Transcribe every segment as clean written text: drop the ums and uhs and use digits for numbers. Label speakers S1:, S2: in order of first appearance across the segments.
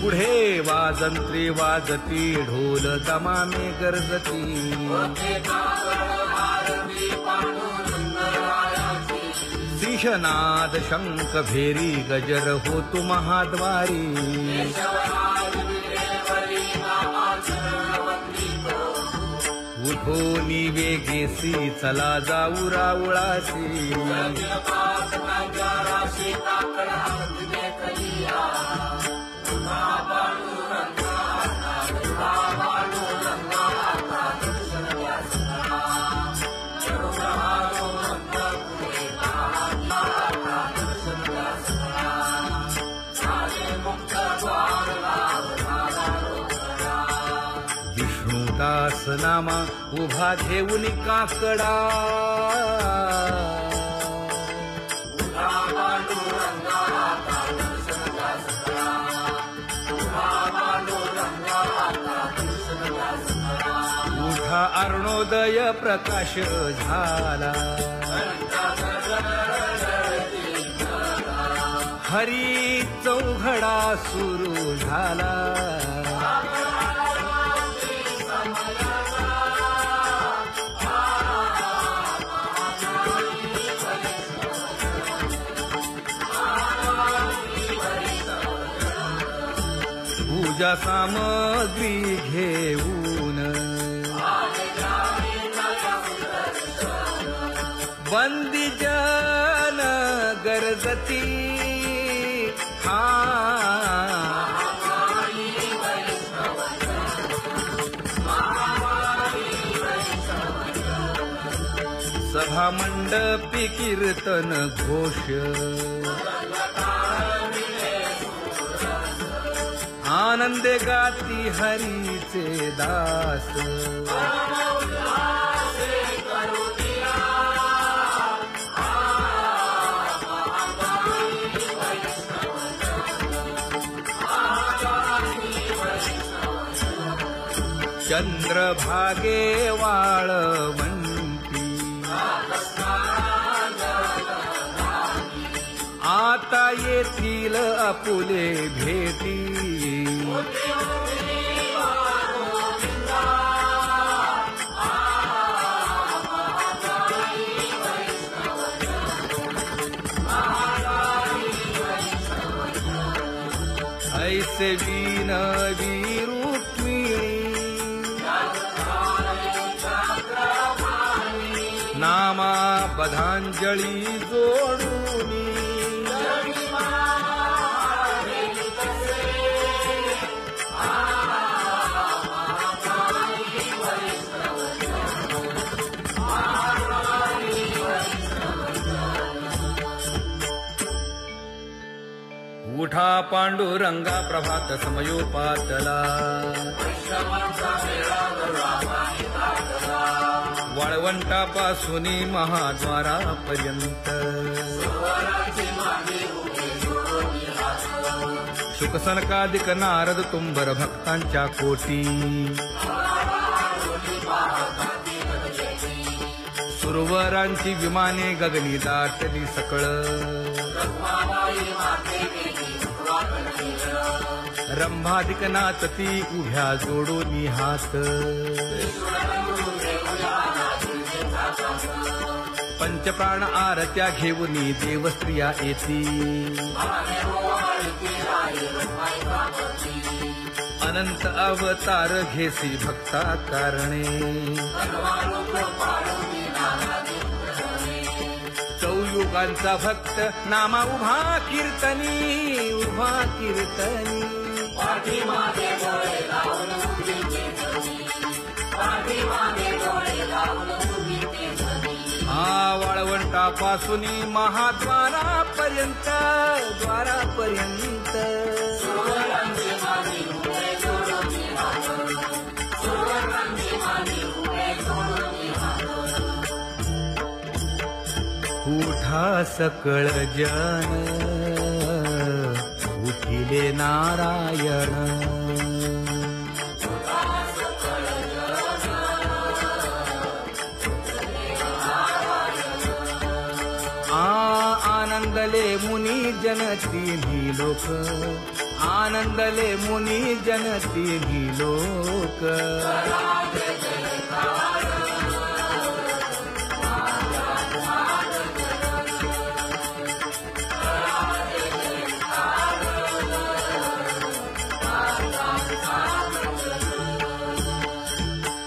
S1: पुढे वाजंत्री वाजती ढोल दमामे गरजती शिशनाद शंख भेरी गजर होतु महाद्वारी उठो निवेगेसी चला जाऊ रावळासी विष्णुदास नामा उभा घेऊन काकडा उठा अरुणोदय प्रकाश झाला हरी चौघडा सुरू झाला पूजा सामग्री घेऊन बंदी जन गरजती सभा मंडपी कीर्तन घोष आनंदे गाती हरीचे दास चंद्रभागे वाळवंती आता येथील आपुले भेटी ऐसे विनवी रुक्मिणी नामा बधांजळी जोडूनी उठा पांडुरंगा प्रभात समयोपातला वाळवंटापासून महाद्वारापर्यंत शुकसनकादिक नारद तुंबर भक्तांच्या कोटी सुरवरांची विमाने गगनी दाटली सकळ रंभादिक नाचती उभ्या जोडोनी हात पंचप्राण आरत्या घेऊनी देवस्त्रिया येती अनंत अवतार घेसी भक्ता कारणे चौयुगांचा भक्त नामा उभा कीर्तनी उभा कीर्तनी वाळवंटापासून महाद्वारापर्यंत द्वारापर्यंत उठा सकळ जन उठिले नारायण आनंदले मुनी जन तिन्ही लोक, आनंदले मुनी जन तिन्ही लोक.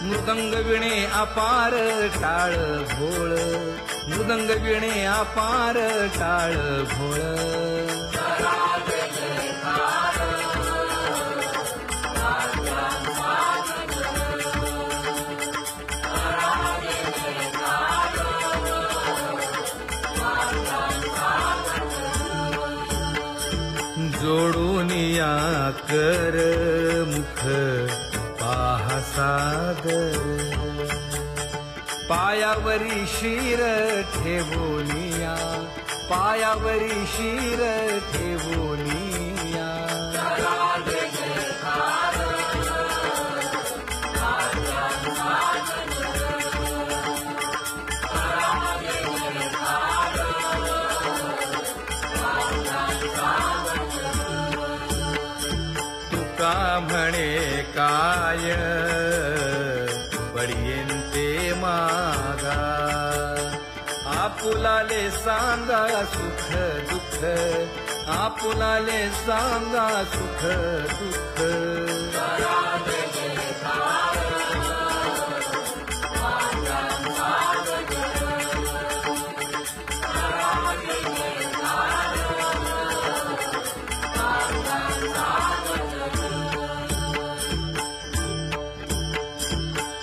S1: मृदंग विणे अपार टाळ भोळ, मृदंग विणे अपार टाळ भोळ. जोडून या कर मुख पाहा सादर, पायावरी शिर ठेवोनिया, पायावरी शिर ठेवोनिया. तुका म्हणे काय बडियेंते मागा, आपुलाले सांगा सुख दुःख, आपुलाले सांगा सुख दुःख.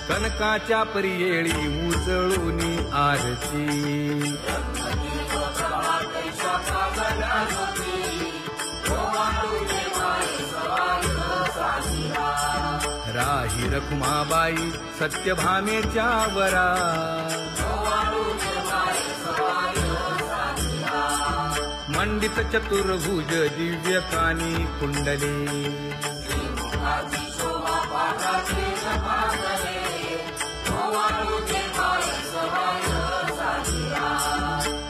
S1: कनकाच्या परियेळी उजळूनी आरती, राही रखुमाबाई सत्यभामेच्या वरा, मंडित चतुर्भुज दिव्य कानी कुंडले,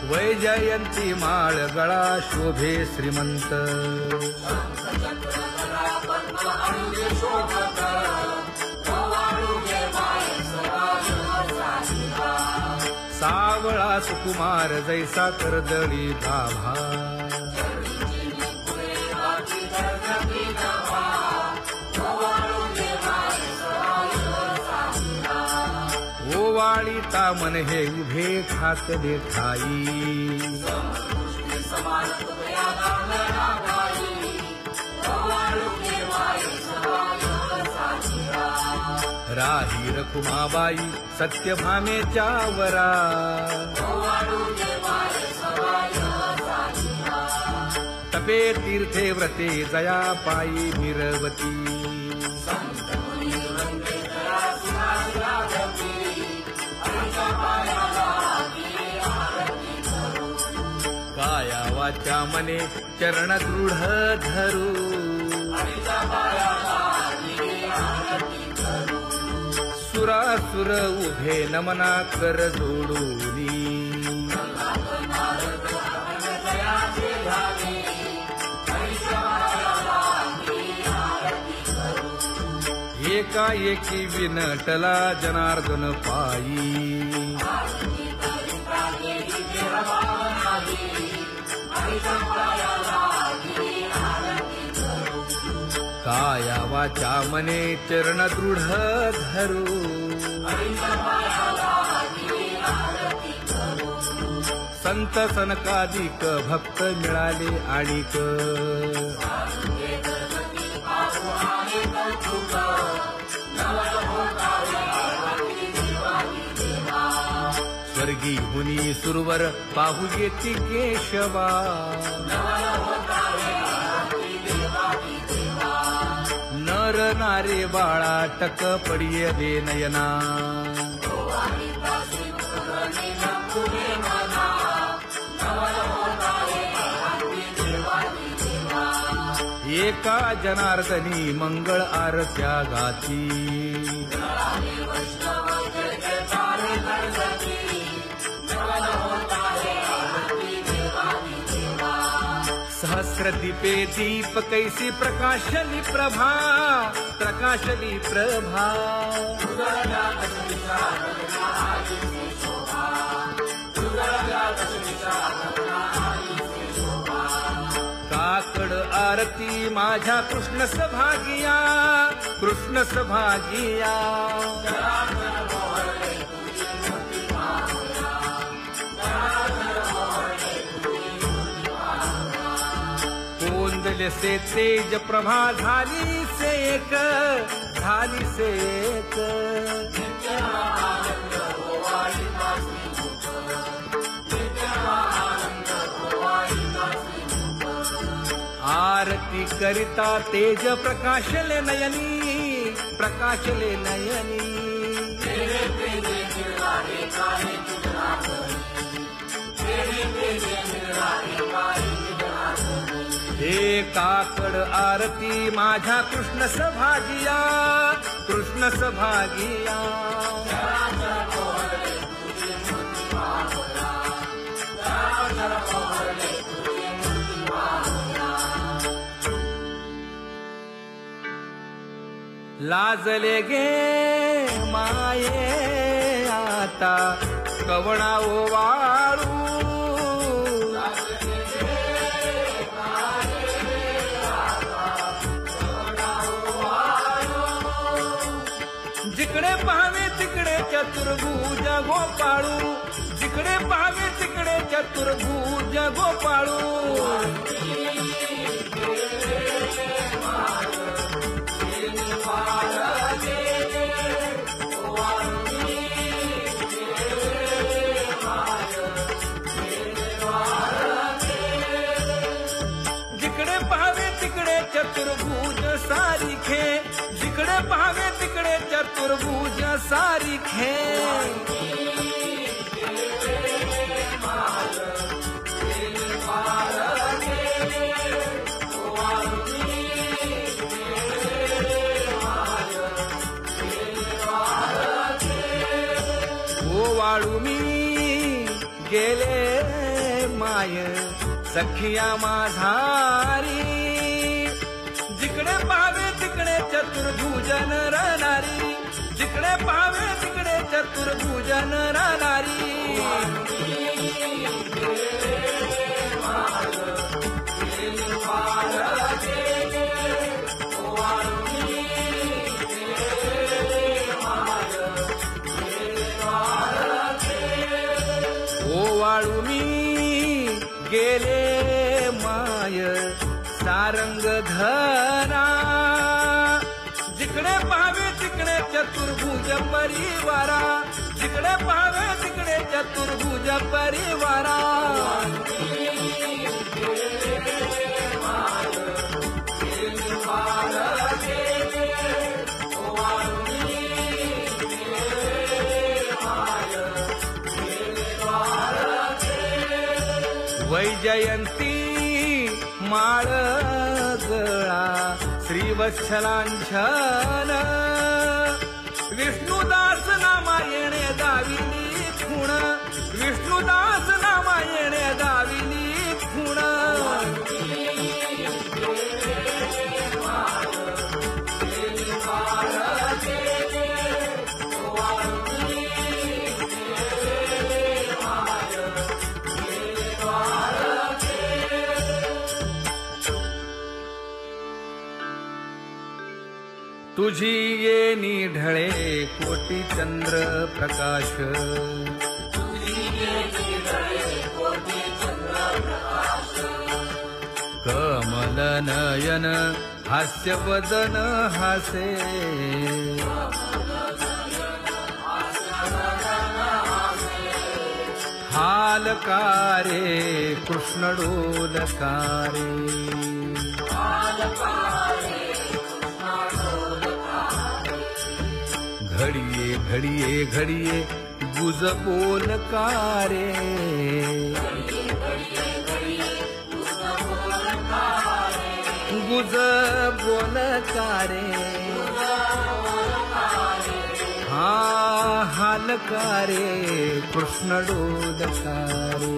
S1: वैजयंती माळ गळा शोभे श्रीमंत, सावळा सुकुमार जैसा कर्दळी गाभा, ओवाळी तामन हे उभे खाकले ठाई, राही रखुमाबाई सत्यभामेच्या वरा, तपे तीर्थे व्रते जया पायी मिरवती, काया वाचा मने चरण दृढ धरू, सुरासुर उभे नमना कर जोडूनी, एकाएकी विनटला जनार्दन पायी, काया वाचा मने चरण दृढ धरू, संत सनकादिक भक्त मिळाले आणिक, स्वर्गी मुनी सुरवर पाहू येती केशवा, नर नारे बाळा टक पडिये दे नयना, एका जनार्दनी मंगळ आरत्या गाती, काया वाचा मने सहस्रदीपे दीप कैसी प्रकाशली प्रभा, प्रकाशली प्रभा. काकड आरती माझ्या कृष्ण सभागिया, कृष्ण सभागिया. कोंदले से तेज प्रभा झाली से एक, झाली से एक. आरती करिता तेज प्रकाशले नयनी, प्रकाशले नयनी. हे काकड आरती माझ्या कृष्ण सभागिया, कृष्ण सभागिया. लाजले गे माये आता कवणा ओवाळू. जिकडे पाहावे तिकडे चतुर्भुज गोपाळू, जिकडे पाहावे तिकडे चतुर्भुज गोपाळू. जिकडे पाहावे तिकडे चतुर्भुज सारिखे, जिकडे पाहावे तिकडे चतुर्भुज सारिखे. ओवाळू मी गेले माय सखिया माझारी. जिकडे पाहावे तिकडे चतुर्भुज नरनारी, जिकडे पाहावे तिकडे चतुर्भुज नरनारी. ओवाळू मी गेले माय सारंग धरा. जिकडे पाहावे तिकडे चतुर्भुज परिवारा, जिकडे पाहावे तिकडे चतुर्भुज परिवारा. वैजयंती माळ गळा श्रीवत्सलांछन. विष्णुदास नामायणे दाविनी खूण, विष्णुदास नामायणे दाविनी खूण. तुझी ये ढळे कोटी चंद्र प्रकाश. कमल नयन हास्य वदन हासे. हालकारे कृष्ण डोलकारे. घडिये घडिये घडिये गुज बोलकारे. गुज बोलकारे. हा हालकारे कृष्ण डोलकारे.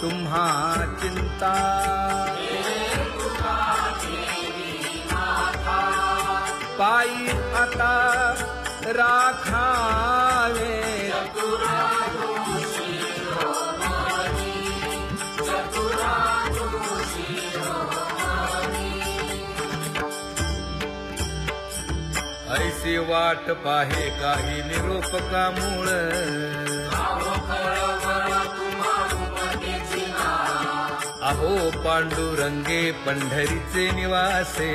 S1: तुम्हा चिंता पायी आता राखावे ऐसी वाट पाहे काही निरोप का मूळ अहो पांडुरंगे पंढरीचे निवासे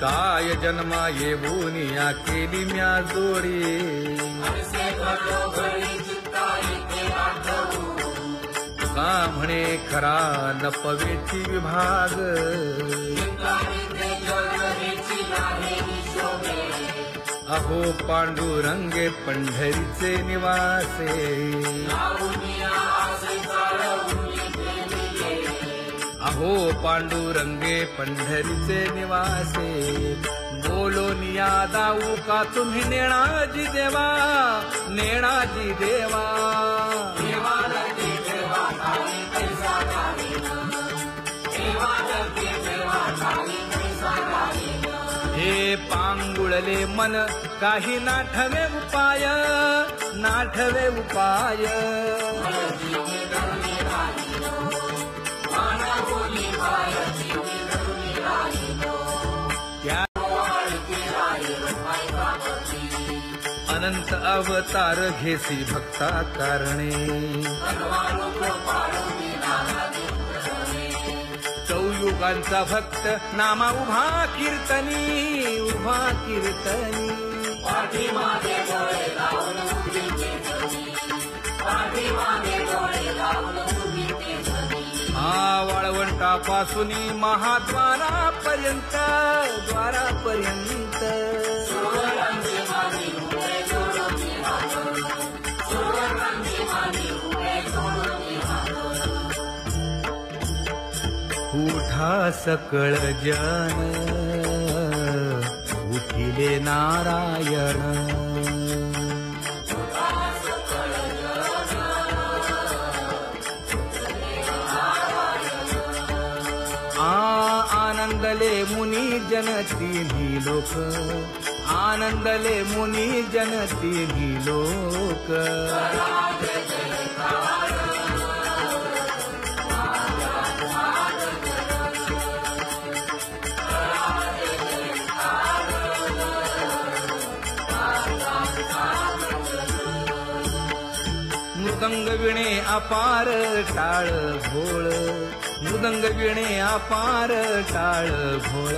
S1: काय जन्मा येऊन या केली म्या जोडी का म्हणे खरा नपवेची विभाग अहो पांडुरंगे पंढरीचे निवासे अहो पांडुरंगे पंढरीचे निवासे बोलोनिया दाऊ का तुम्ही नेणाजी देवा नेणाजी देवा हे पांगुळले मन काही नाठवे उपाय नाठवे उपाय अनंत अवतार घेसी भक्ता कारणे चौयुगांचा भक्त नामा उभा कीर्तनी उभा कीर्तनी हा वाळवंटापासून महाद्वारापर्यंत द्वारापर्यंत उठा सकळ जन उठिले नारायण आनंदले मुनी जन तिन्ही लोक आनंदले मुनी जन तिन्ही लोक मृदंग विणे अपार टाळ भोळ मृदंग विणे अपार टाळ भोळ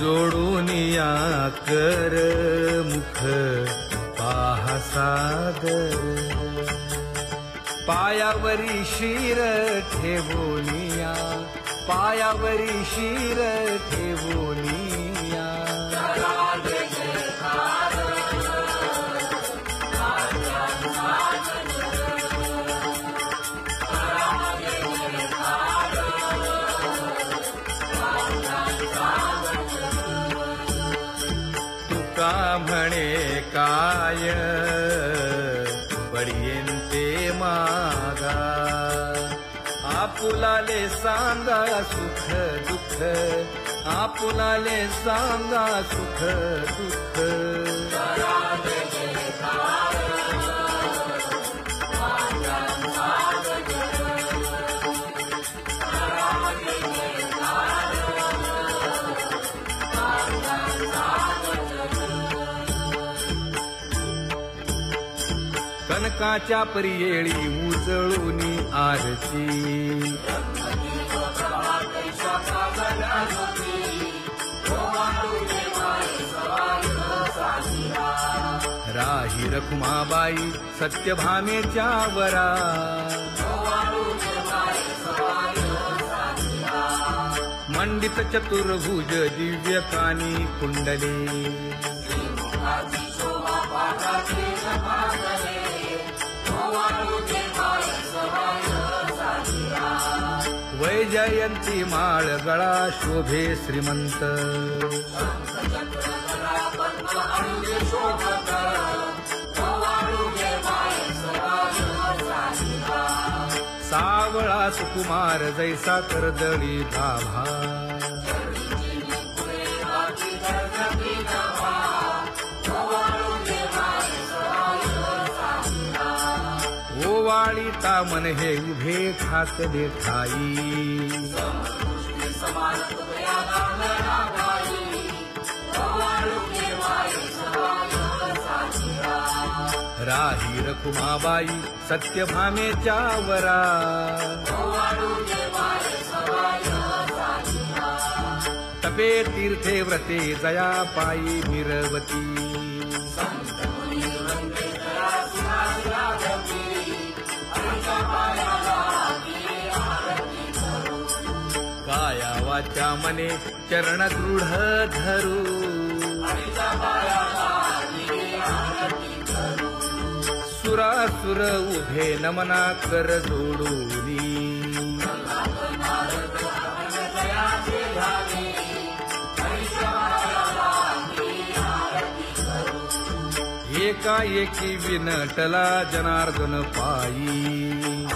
S1: जोडून या कर मुख पाहा सादर पायावरी शिर ठेवोनिया पायावरी शिर ठेवोनिया तुका म्हणे काय पडियेंते मागा आपुलाले सांगा सुख दुःख आपुलाले सांगा सुख दुःख कनकाच्या परियेळी उजळूनी आरती राही रखुमाबाई सत्यभामेच्या वरा मंडित चतुर्भुज दिव्य कानी कुंडले जयंती माळ गळा शोभे श्रीमंत सावळा सुकुमार जैसा कर्दळी गाभा ओवाळीता मन हे उभे ठाकले ठाई राही रखुमाबाई सत्यभामेच्या वरा तपे तीर्थे व्रते जया पायी मिरवती काया वाचा मने चरण दृढ धरू सुरासुर उभे नमना कर जोडूनी एकाएकी विनटला जनार्दन पायी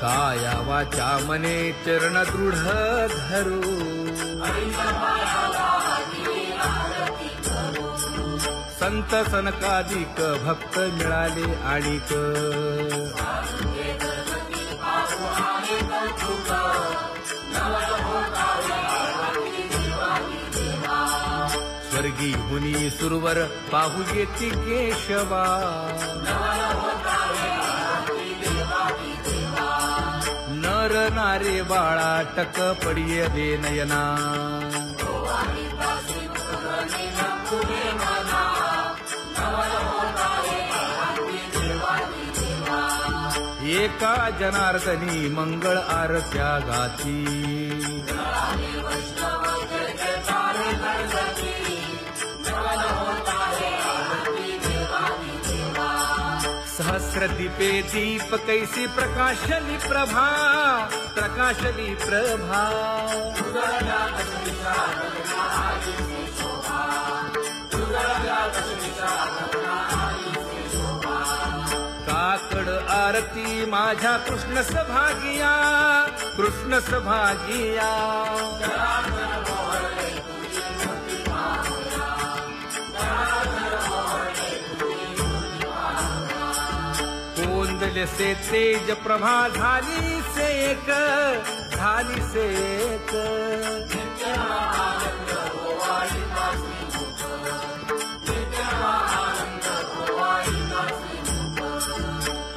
S1: काया वाचा मने चरण दृढ धरू संत सनकादिक भक्त मिळाले आणिक स्वर्गी हुनी सुरवर पाहू येती केशवा नर नारे बाळा टक पडिये दे नयना एका जनार्दनी मंगळ आरत्या गाती सहस्र दीपे दीप कैसी प्रकाशली प्रभा प्रकाशली प्रभा काकड आरती माझ्या कृष्ण सभागिया कृष्ण सभागिया कोंदले से तेज प्रभा झाली से एक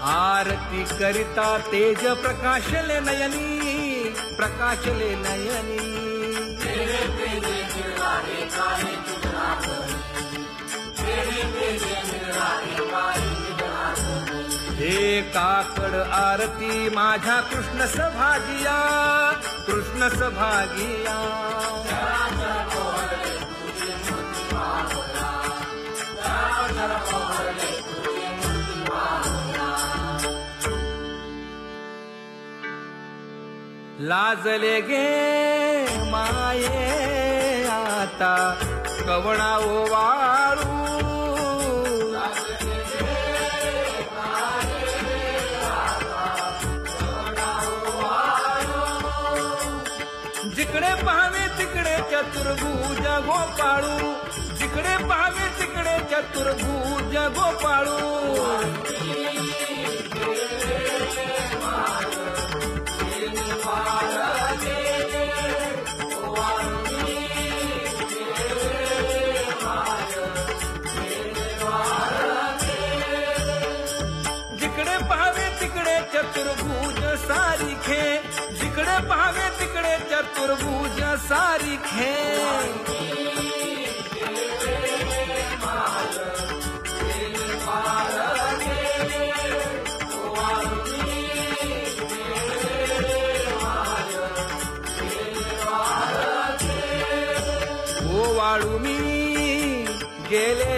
S1: आरती करिता तेज प्रकाशले नयनी प्रकाशले नयनी हे काकड आरती माझ्या कृष्ण सभागिया कृष्ण सभागिया लाजले गे माये आता कवणा ओवाळू जिकडे पाहावे तिकडे चतुर्भुज गोपाळू जिकडे पाहावे तिकडे चतुर्भुज गोपाळू जिकडे पाहावे तिकडे चतुर्भुज सारिखे जिकडे पाहावे तिकडे चतुर्भुज सारिखे ओवाळू मी गेले